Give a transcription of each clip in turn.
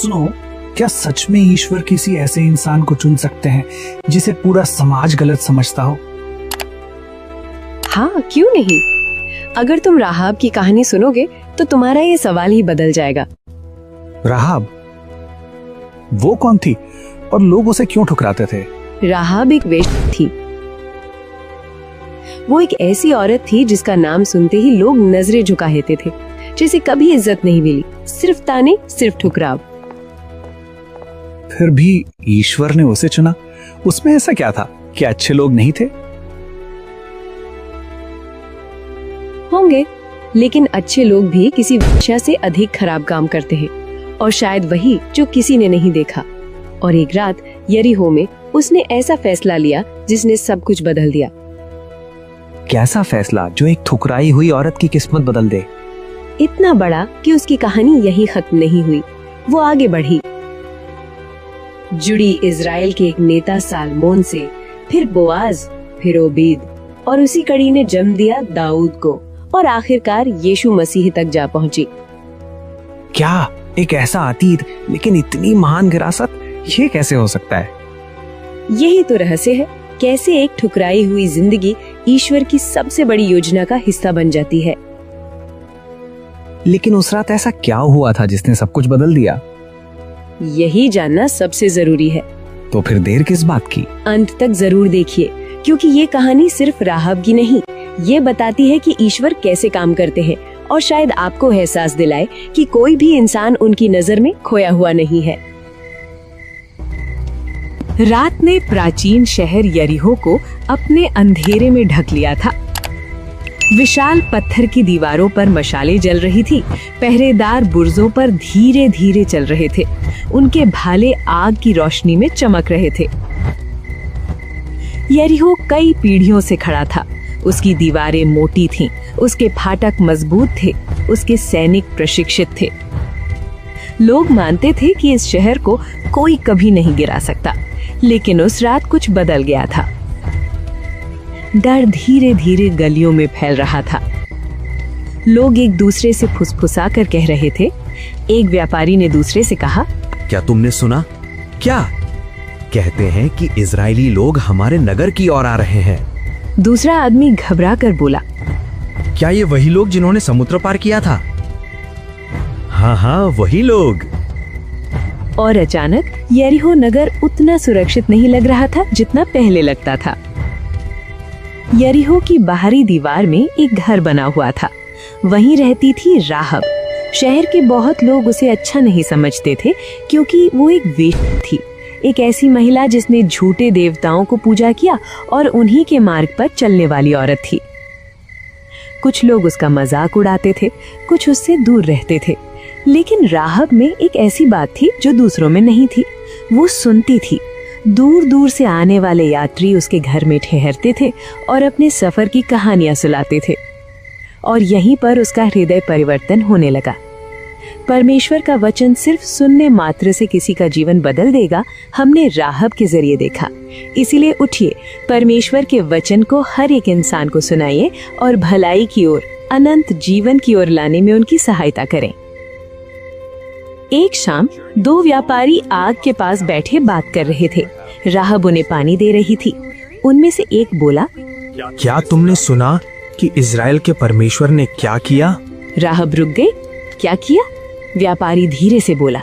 सुनो, क्या सच में ईश्वर किसी ऐसे इंसान को चुन सकते हैं जिसे पूरा समाज गलत समझता हो? हाँ, क्यों नहीं। अगर तुम राहाब की कहानी सुनोगे तो तुम्हारा ये सवाल ही बदल जाएगा। राहाब, वो कौन थी और लोग उसे क्यों ठुकराते थे? राहाब एक वेश्या थी। वो एक ऐसी औरत थी जिसका नाम सुनते ही लोग नजरें झुका लेते थे, जिसे कभी इज्जत नहीं मिली, सिर्फ ताने, सिर्फ ठुकराव। फिर भी ईश्वर ने उसे चुना। उसमें ऐसा क्या था? क्या अच्छे लोग नहीं थे? होंगे, लेकिन अच्छे लोग भी किसी वेश्या से अधिक खराब काम करते हैं, और शायद वही जो किसी ने नहीं देखा। और एक रात यरीहो में उसने ऐसा फैसला लिया जिसने सब कुछ बदल दिया। कैसा फैसला जो एक ठुकराई हुई औरत की किस्मत बदल दे? इतना बड़ा कि उसकी कहानी यहीं खत्म नहीं हुई, वो आगे बढ़ी। जुड़ी इजराइल के एक नेता सालमोन से, फिर बोआज, फिर ओबीद, और उसी कड़ी ने जन्म दिया दाऊद को, और आखिरकार यीशु मसीह तक जा पहुंची। क्या एक ऐसा अतीत लेकिन इतनी महान विरासत, ये कैसे हो सकता है? यही तो रहस्य है, कैसे एक ठुकराई हुई जिंदगी ईश्वर की सबसे बड़ी योजना का हिस्सा बन जाती है। लेकिन उस रात ऐसा क्या हुआ था जिसने सब कुछ बदल दिया? यही जानना सबसे जरूरी है। तो फिर देर किस बात की? अंत तक जरूर देखिए, क्योंकि ये कहानी सिर्फ राहाब की नहीं, ये बताती है कि ईश्वर कैसे काम करते हैं, और शायद आपको एहसास दिलाए कि कोई भी इंसान उनकी नजर में खोया हुआ नहीं है। रात ने प्राचीन शहर यरीहो को अपने अंधेरे में ढक लिया था। विशाल पत्थर की दीवारों पर मशालें जल रही थी। पहरेदार बुर्जों पर धीरे धीरे चल रहे थे। उनके भाले आग की रोशनी में चमक रहे थे। यरीहो कई पीढ़ियों से खड़ा था। उसकी दीवारें मोटी थीं, उसके फाटक मजबूत थे, उसके सैनिक प्रशिक्षित थे। लोग मानते थे कि इस शहर को कोई कभी नहीं गिरा सकता। लेकिन उस रात कुछ बदल गया था। डर धीरे धीरे गलियों में फैल रहा था। लोग एक दूसरे से फुसफुसा कर कह रहे थे। एक व्यापारी ने दूसरे से कहा, क्या तुमने सुना? क्या कहते हैं कि इजरायली लोग हमारे नगर की ओर आ रहे हैं। दूसरा आदमी घबरा कर बोला, क्या ये वही लोग जिन्होंने समुद्र पार किया था? हाँ, वही लोग। और अचानक यरीहो नगर उतना सुरक्षित नहीं लग रहा था जितना पहले लगता था। यरीहो की बाहरी दीवार में एक घर बना हुआ था। वहीं रहती थी राहाब। शहर के बहुत लोग उसे अच्छा नहीं समझते थे, क्योंकि वो एक वेश्या थी, एक ऐसी महिला जिसने झूठे देवताओं को पूजा किया और उन्हीं के मार्ग पर चलने वाली औरत थी। कुछ लोग उसका मजाक उड़ाते थे, कुछ उससे दूर रहते थे। लेकिन राहाब में एक ऐसी बात थी जो दूसरों में नहीं थी। वो सुनती थी। दूर दूर से आने वाले यात्री उसके घर में ठहरते थे और अपने सफर की कहानियां सुनाते थे। और यहीं पर उसका हृदय परिवर्तन होने लगा। परमेश्वर का वचन सिर्फ सुनने मात्र से किसी का जीवन बदल देगा, हमने राहाब के जरिए देखा। इसीलिए उठिए, परमेश्वर के वचन को हर एक इंसान को सुनाइए और भलाई की ओर, अनंत जीवन की ओर लाने में उनकी सहायता करें। एक शाम दो व्यापारी आग के पास बैठे बात कर रहे थे। राहाब उन्हें पानी दे रही थी। उनमें से एक बोला, क्या तुमने सुना कि इजराइल के परमेश्वर ने क्या किया? राहाब रुक गई। क्या किया? व्यापारी धीरे से बोला,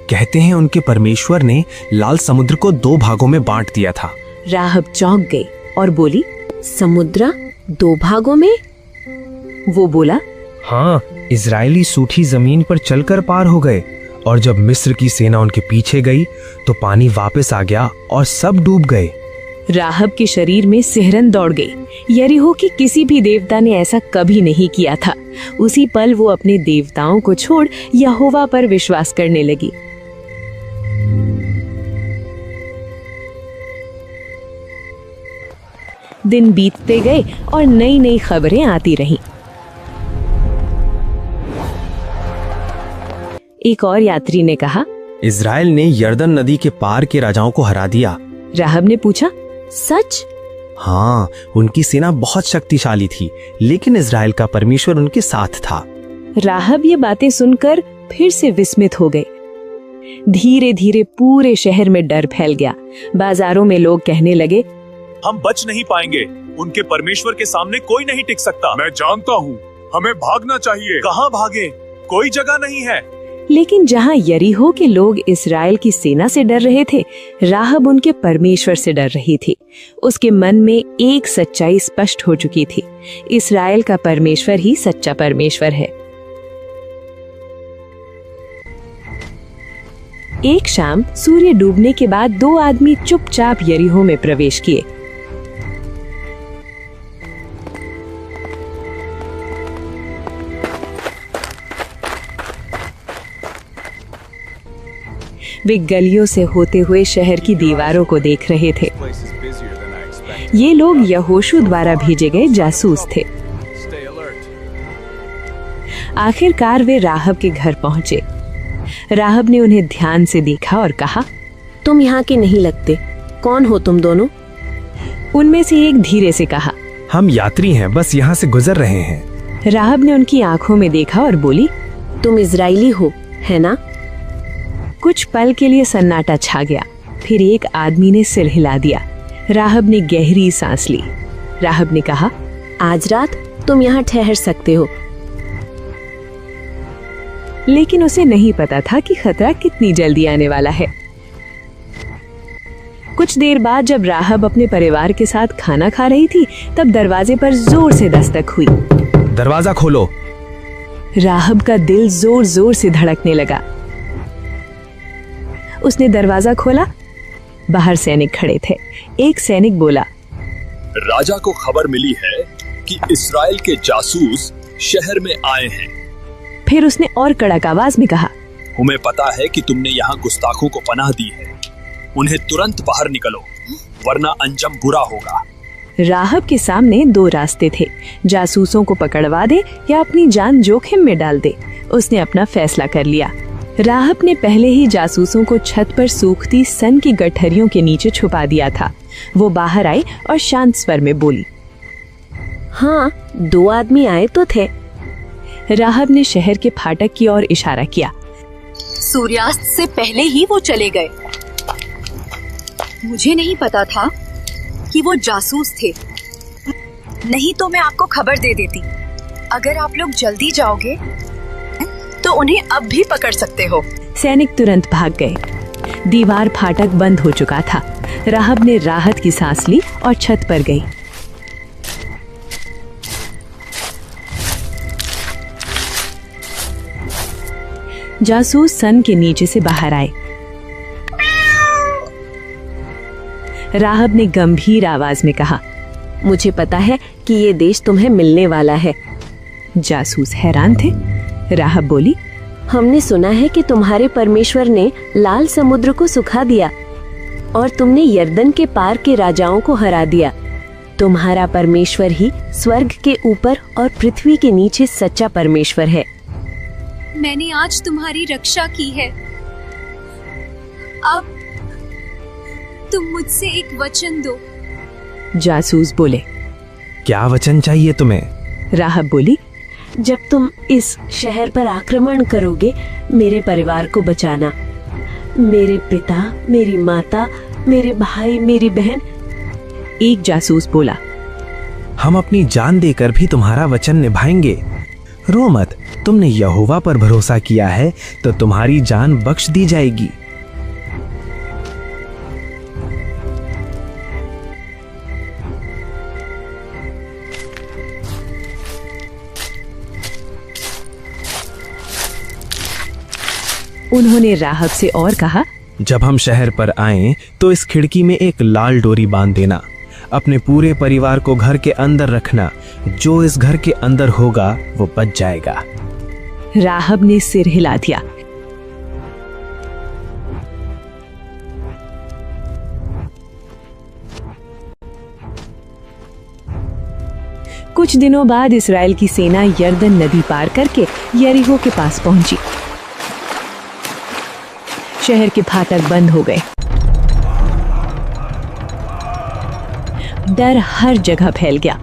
कहते हैं उनके परमेश्वर ने लाल समुद्र को 2 भागों में बांट दिया था। राहाब चौंक गई और बोली, समुद्र 2 भागों में? वो बोला, हाँ, इजरायली सूखी जमीन पर चलकर पार हो गए, और जब मिस्र की सेना उनके पीछे गई तो पानी वापस आ गया और सब डूब गए। राहाब के शरीर में सिहरन दौड़ गई। यरीहो की किसी भी देवता ने ऐसा कभी नहीं किया था। उसी पल वो अपने देवताओं को छोड़ यहोवा पर विश्वास करने लगी। दिन बीतते गए और नई नई खबरें आती रहीं। एक और यात्री ने कहा, इजराइल ने यर्दन नदी के पार के राजाओं को हरा दिया। राहाब ने पूछा, सच? हाँ, उनकी सेना बहुत शक्तिशाली थी, लेकिन इजराइल का परमेश्वर उनके साथ था। राहाब ये बातें सुनकर फिर से विस्मित हो गए। धीरे धीरे पूरे शहर में डर फैल गया। बाजारों में लोग कहने लगे, हम बच नहीं पाएंगे, उनके परमेश्वर के सामने कोई नहीं टिक सकता। मैं जानता हूँ, हमें भागना चाहिए। कहाँ भागे? कोई जगह नहीं है। लेकिन जहाँ यरीहो के लोग इस्राएल की सेना से डर रहे थे, राहब उनके परमेश्वर से डर रही थी। उसके मन में एक सच्चाई स्पष्ट हो चुकी थी, इस्राएल का परमेश्वर ही सच्चा परमेश्वर है। एक शाम सूर्य डूबने के बाद 2 आदमी चुपचाप यरीहो में प्रवेश किए। वे गलियों से होते हुए शहर की दीवारों को देख रहे थे। ये लोग यहोशू द्वारा भेजे गए जासूस थे। आखिरकार वे राहब के घर पहुंचे। राहब ने उन्हें ध्यान से देखा और कहा, तुम यहाँ के नहीं लगते, कौन हो तुम दोनों? उनमें से एक धीरे से कहा, हम यात्री हैं, बस यहाँ से गुजर रहे हैं। राहब ने उनकी आंखों में देखा और बोली, तुम इजरायली हो, है ना? कुछ पल के लिए सन्नाटा छा गया। फिर एक आदमी ने सिर हिला दिया। राहब ने गहरी सांस ली। राहब ने कहा, आज रात तुम यहाँ ठहर सकते हो। लेकिन उसे नहीं पता था कि खतरा कितनी जल्दी आने वाला है। कुछ देर बाद जब राहब अपने परिवार के साथ खाना खा रही थी, तब दरवाजे पर जोर से दस्तक हुई। दरवाजा खोलो। राहब का दिल जोर जोर से धड़कने लगा। उसने दरवाजा खोला। बाहर सैनिक खड़े थे। एक सैनिक बोला, राजा को खबर मिली है कि इस्राएल के जासूस शहर में आए हैं। फिर उसने और कड़क आवाज में कहा, हमें पता है कि तुमने यहाँ गुस्ताखों को पनाह दी है। उन्हें तुरंत बाहर निकलो, वरना अंजाम बुरा होगा। राहब के सामने 2 रास्ते थे, जासूसों को पकड़वा दे या अपनी जान जोखिम में डाल दे। उसने अपना फैसला कर लिया। राहब ने पहले ही जासूसों को छत पर सूखती सन की गठरियों के नीचे छुपा दिया था। वो बाहर आई और शांत स्वर में बोली, हाँ, 2 आदमी आए तो थे। राहब ने शहर के फाटक की ओर इशारा किया। सूर्यास्त से पहले ही वो चले गए। मुझे नहीं पता था कि वो जासूस थे, नहीं तो मैं आपको खबर दे देती। अगर आप लोग जल्दी जाओगे तो उन्हें अब भी पकड़ सकते हो। सैनिक तुरंत भाग गए। दीवार फाटक बंद हो चुका था। राहब ने राहत की सांस ली और छत पर गई। जासूस सन के नीचे से बाहर आए। राहब ने गंभीर आवाज में कहा, मुझे पता है कि ये देश तुम्हें मिलने वाला है। जासूस हैरान थे। राहब बोली, हमने सुना है कि तुम्हारे परमेश्वर ने लाल समुद्र को सुखा दिया और तुमने यर्दन के पार के राजाओं को हरा दिया। तुम्हारा परमेश्वर ही स्वर्ग के ऊपर और पृथ्वी के नीचे सच्चा परमेश्वर है। मैंने आज तुम्हारी रक्षा की है। अब तुम मुझसे एक वचन दो। जासूस बोले, क्या वचन चाहिए तुम्हें? राहब बोली, जब तुम इस शहर पर आक्रमण करोगे, मेरे परिवार को बचाना। मेरे पिता, मेरी माता, मेरे भाई, मेरी बहन। एक जासूस बोला, हम अपनी जान देकर भी तुम्हारा वचन निभाएंगे। रो मत, तुमने यहोवा पर भरोसा किया है तो तुम्हारी जान बख्श दी जाएगी। उन्होंने राहब से और कहा, जब हम शहर पर आएं तो इस खिड़की में एक लाल डोरी बांध देना। अपने पूरे परिवार को घर के अंदर रखना। जो इस घर के अंदर होगा वो बच जाएगा। राहब ने सिर हिला दिया। कुछ दिनों बाद इस्राएल की सेना यर्दन नदी पार करके यरीहो के पास पहुंची। शहर के फाटक बंद हो गए। डर हर जगह फैल गया।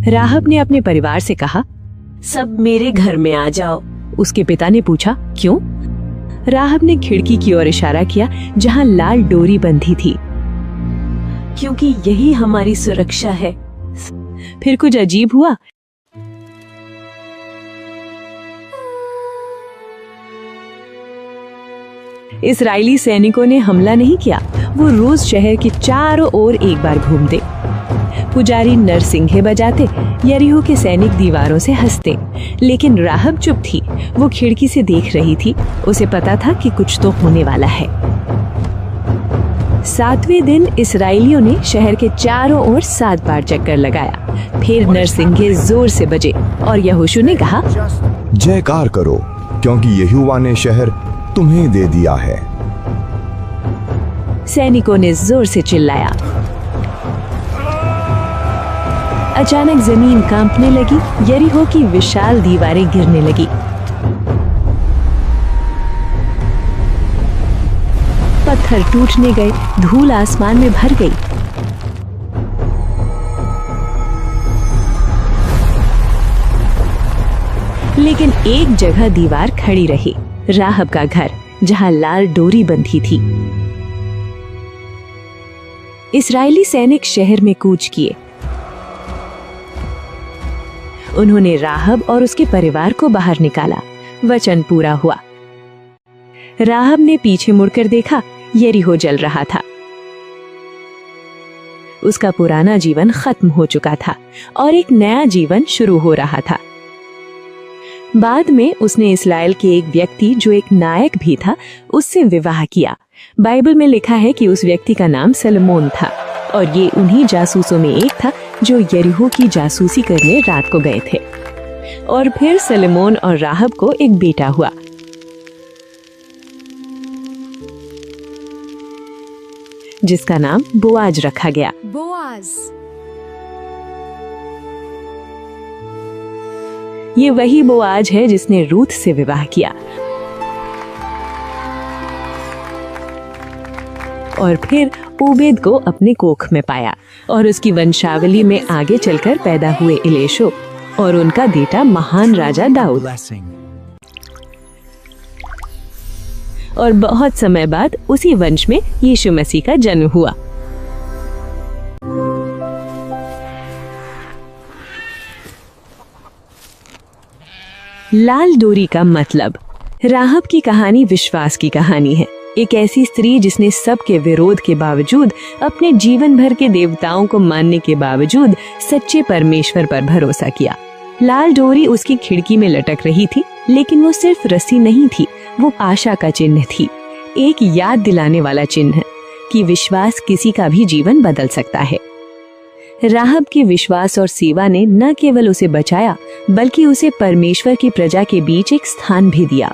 राहब ने अपने परिवार से कहा, सब मेरे घर में आ जाओ। उसके पिता ने पूछा, क्यों? राहब ने खिड़की की ओर इशारा किया जहां लाल डोरी बंधी थी। क्योंकि यही हमारी सुरक्षा है। फिर कुछ अजीब हुआ। इस्राएली सैनिकों ने हमला नहीं किया। वो रोज शहर के चारों ओर एक बार घूमते। पुजारी नरसिंघे बजाते, यरीहो के सैनिक दीवारों से हंसते, लेकिन राहब चुप थी। वो खिड़की से देख रही थी। उसे पता था कि कुछ तो होने वाला है। 7वें दिन इस्राएलियों ने शहर के चारों ओर 7 बार चक्कर लगाया। फिर नरसिंघे जोर से बजे और यहोशू ने कहा, जयकार करो, क्योंकि यहोवा ने शहर तुम्हें दे दिया है। सैनिकों ने जोर से चिल्लाया। अचानक जमीन कांपने लगी। यरीहो की विशाल दीवारें गिरने लगी। पत्थर टूटने गए, धूल आसमान में भर गई। लेकिन एक जगह दीवार खड़ी रही, राहब का घर, जहां लाल डोरी बंधी थी। इस्राएली सैनिक शहर में कूच किए। उन्होंने राहब और उसके परिवार को बाहर निकाला। वचन पूरा हुआ। राहब ने पीछे मुड़कर देखा, यरीहो जल रहा था। उसका पुराना जीवन खत्म हो चुका था और एक नया जीवन शुरू हो रहा था। बाद में उसने इस्राएल के एक व्यक्ति जो एक नायक भी था, उससे विवाह किया। बाइबल में लिखा है कि उस व्यक्ति का नाम सलमोन था और ये उन्हीं जासूसों में एक था जो यरीहो की जासूसी करने रात को गए थे। और फिर सलमोन और राहब को एक बेटा हुआ। जिसका नाम बोआज रखा गया। बोआज। ये वही बोआज है जिसने रूथ से विवाह किया। और फिर ओबेद को अपने कोख में पाया और उसकी वंशावली में आगे चलकर पैदा हुए इलेशो और उनका बेटा महान राजा दाऊद। और बहुत समय बाद उसी वंश में यीशु मसीह का जन्म हुआ। लाल डोरी का मतलब, राहब की कहानी विश्वास की कहानी है। एक ऐसी स्त्री जिसने सबके विरोध के बावजूद, अपने जीवन भर के देवताओं को मानने के बावजूद सच्चे परमेश्वर पर भरोसा किया। लाल डोरी उसकी खिड़की में लटक रही थी, लेकिन वो सिर्फ रस्सी नहीं थी, वो आशा का चिन्ह थी। एक याद दिलाने वाला चिन्ह कि विश्वास किसी का भी जीवन बदल सकता है। राहब की विश्वास और सेवा ने न केवल उसे बचाया, बल्कि उसे परमेश्वर की प्रजा के बीच एक स्थान भी दिया।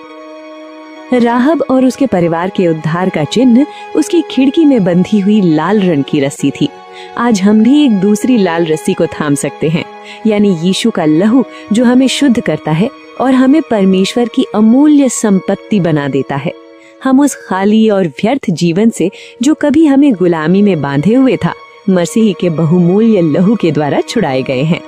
राहब और उसके परिवार के उद्धार का चिन्ह उसकी खिड़की में बंधी हुई लाल रंग की रस्सी थी। आज हम भी एक दूसरी लाल रस्सी को थाम सकते हैं, यानी यीशु का लहू, जो हमें शुद्ध करता है और हमें परमेश्वर की अमूल्य संपत्ति बना देता है। हम उस खाली और व्यर्थ जीवन से, जो कभी हमें गुलामी में बांधे हुए था, मसीह के बहुमूल्य लहू के द्वारा छुड़ाए गए हैं।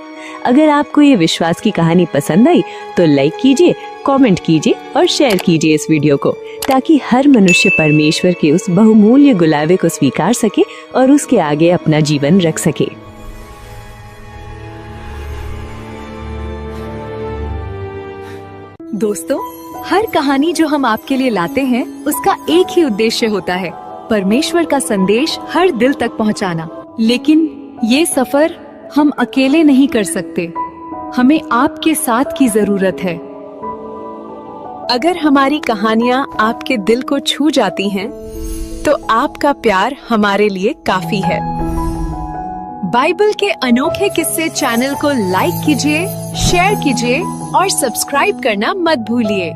अगर आपको ये विश्वास की कहानी पसंद आई तो लाइक कीजिए, कमेंट कीजिए और शेयर कीजिए इस वीडियो को, ताकि हर मनुष्य परमेश्वर के उस बहुमूल्य गुलाबे को स्वीकार सके और उसके आगे अपना जीवन रख सके। दोस्तों, हर कहानी जो हम आपके लिए लाते हैं उसका एक ही उद्देश्य होता है, परमेश्वर का संदेश हर दिल तक पहुंचाना। लेकिन ये सफर हम अकेले नहीं कर सकते, हमें आपके साथ की जरूरत है। अगर हमारी कहानियाँ आपके दिल को छू जाती हैं, तो आपका प्यार हमारे लिए काफी है। बाइबल के अनोखे किस्से चैनल को लाइक कीजिए, शेयर कीजिए और सब्सक्राइब करना मत भूलिए।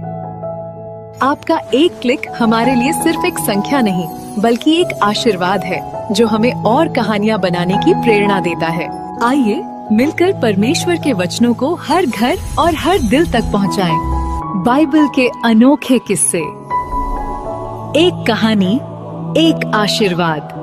आपका एक क्लिक हमारे लिए सिर्फ एक संख्या नहीं, बल्कि एक आशीर्वाद है, जो हमें और कहानियाँ बनाने की प्रेरणा देता है। आइए मिलकर परमेश्वर के वचनों को हर घर और हर दिल तक पहुँचाएं। बाइबल के अनोखे किस्से, एक कहानी, एक आशीर्वाद।